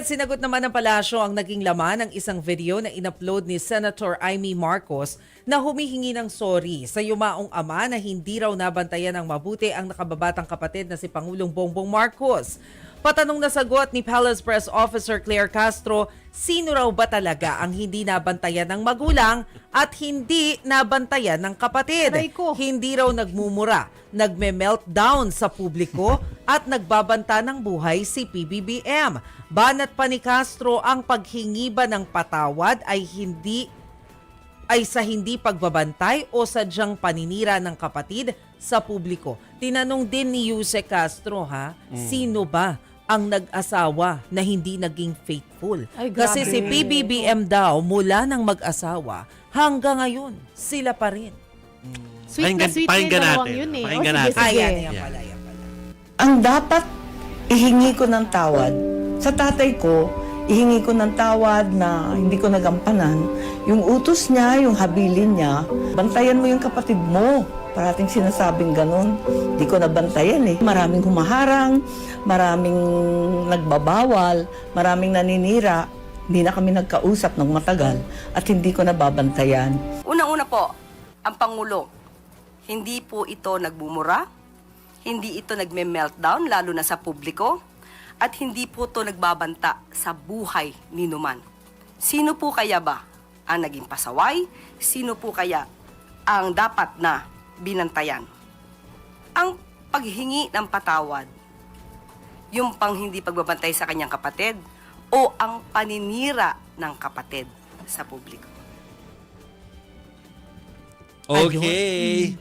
sinagot naman ng palasyo ang naging laman ng isang video na inupload ni Senator Amy Marcos na humihingi ng sorry sa yumaong ama na hindi raw nabantayan ng mabuti ang nakababatang kapatid na si Pangulong Bongbong Marcos. Patanong na sagot ni Palace Press Officer Claire Castro, sino raw ba talaga ang hindi nabantayan ng magulang at hindi nabantayan ng kapatid? Hindi raw nagmumura, nagme-meltdown sa publiko at nagbabanta ng buhay si PBBM. Banat pa ni Castro, ang paghingi ba ng patawad ay sa hindi pagbabantay o sadyang paninira ng kapatid sa publiko. Tinanong din ni Yuse Castro, sino ba ang nag-asawa na hindi naging faithful? Ay, Kasi si PBBM daw mula ng mag-asawa hanggang ngayon sila pa rin. Sweet na sweet yung dalawang yun eh. Pakinggan Sige, natin. sige. Yan pala. Ang dapat ihingi ko ng tawad sa tatay ko, ihingi ko ng tawad na hindi ko nagampanan. Yung utos niya, yung habilin niya, bantayan mo yung kapatid mo. Parating sinasabing ganun. Hindi ko nabantayan eh. Maraming humaharang, maraming nagbabawal, maraming naninira. Hindi na kami nagkausap ng matagal at hindi ko nababantayan. Unang-una po, ang Pangulo, hindi po ito nagbumura, hindi ito nagme-meltdown, lalo na sa publiko, at hindi po ito nagbabanta sa buhay ni Numan. Sino po kaya ba ang naging pasaway? Sino po kaya ang dapat na binantayan? Ang paghingi ng patawad, yung pang hindi pagbabantay sa kanyang kapatid, o ang paninira ng kapatid sa publiko. Okay.